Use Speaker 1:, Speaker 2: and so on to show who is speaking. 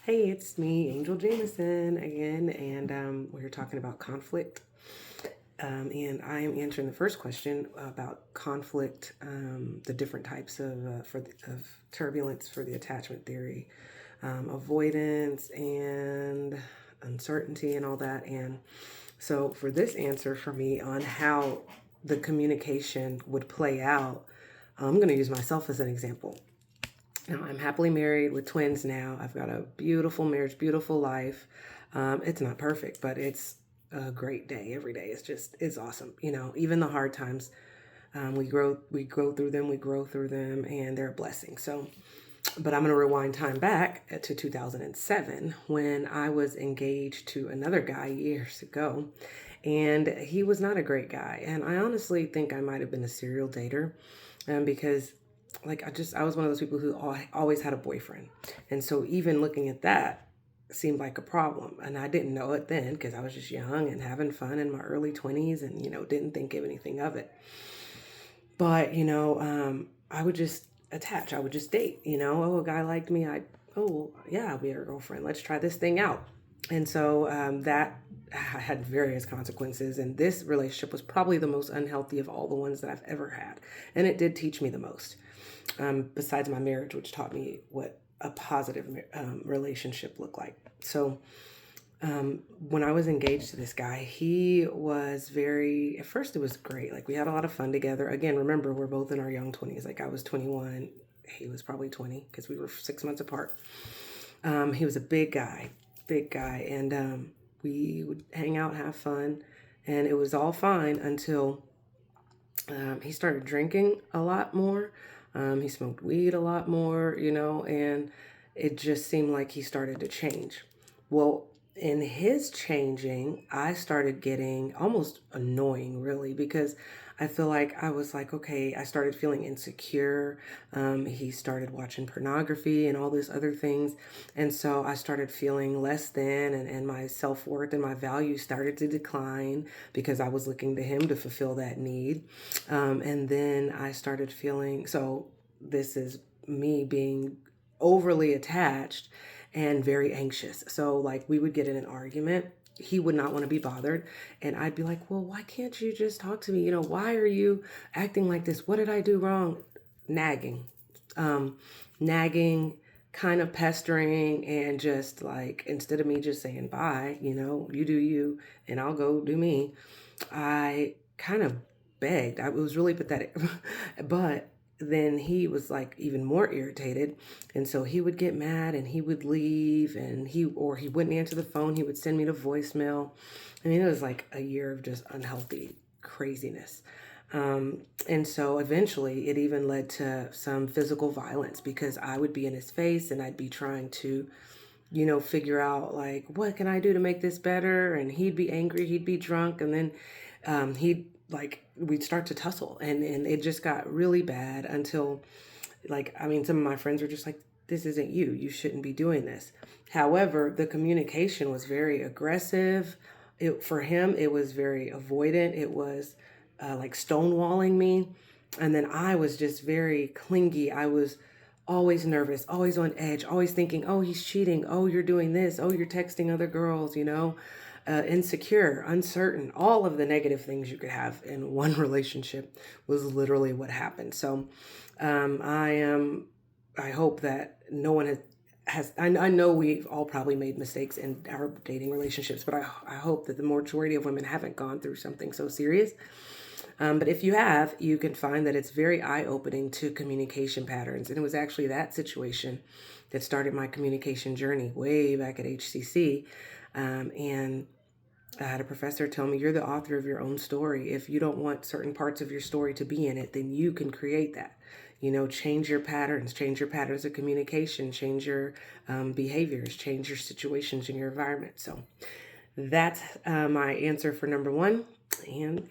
Speaker 1: Hey, it's me, Angel Jameson again, and we're talking about conflict. And I am answering the first question about conflict, the different types of turbulence for the attachment theory, avoidance and uncertainty and all that. And so, for this answer for me on how the communication would play out, I'm going to use myself as an example. Now, I'm happily married with twins now. I've got a beautiful marriage, beautiful life. It's not perfect, but it's a great day. Every day it's awesome. Even the hard times, we grow through them, and they're a blessing. So, but I'm going to rewind time back to 2007 when I was engaged to another guy years ago, and he was not a great guy. And I honestly think I might have been a serial dater, because I was one of those people who always had a boyfriend. And so even looking at that seemed like a problem. And I didn't know it then because I was just young and having fun in my early 20s and, didn't think of anything of it. But, I would just attach. I would just date, oh, a guy liked me. Oh, yeah, I'll be her girlfriend. Let's try this thing out. And so that had various consequences. And this relationship was probably the most unhealthy of all the ones that I've ever had. And it did teach me the most, besides my marriage, which taught me what a positive relationship looked like. So when I was engaged to this guy, he was at first it was great. Like we had a lot of fun together. Again, remember, we're both in our young 20s. Like I was 21, he was probably 20 because we were 6 months apart. He was a big guy. And we would hang out, have fun, and it was all fine until he started drinking a lot more. He smoked weed a lot more, and it just seemed like he started to change. Well, in his changing, I started getting almost annoying, really, because I feel like I was like, okay, I started feeling insecure. He started watching pornography and all these other things. And so I started feeling less than, and my self-worth and my value started to decline because I was looking to him to fulfill that need. And then I started feeling, so this is me being overly attached and very anxious. So like we would get in an argument, he would not want to be bothered, and I'd be like, well, why can't you just talk to me? Why are you acting like this? What did I do wrong? Nagging, nagging, kind of pestering, and just like, instead of me just saying bye, you do you and I'll go do me, I kind of begged. It was really pathetic. But then he was like even more irritated, and so he would get mad and he would leave, and he wouldn't answer the phone. He would send me to voicemail. I mean, it was like a year of just unhealthy craziness. And so eventually it even led to some physical violence because I would be in his face and I'd be trying to figure out like, what can I do to make this better? And he'd be angry, he'd be drunk, and then we'd start to tussle, and it just got really bad until, some of my friends were just like, this isn't you. You shouldn't be doing this. However, the communication was very aggressive. For him, it was very avoidant. It was like stonewalling me. And then I was just very clingy. I was always nervous, always on edge, always thinking, oh, he's cheating. Oh, you're doing this. Oh, you're texting other girls, insecure, uncertain, all of the negative things you could have in one relationship was literally what happened. So I hope that no one I know we've all probably made mistakes in our dating relationships, but I hope that the majority of women haven't gone through something so serious. But if you have, you can find that it's very eye-opening to communication patterns. And it was actually that situation that started my communication journey way back at HCC. And I had a professor tell me, you're the author of your own story. If you don't want certain parts of your story to be in it, then you can create that. Change your patterns of communication, change your behaviors, change your situations in your environment. So that's my answer for number one. And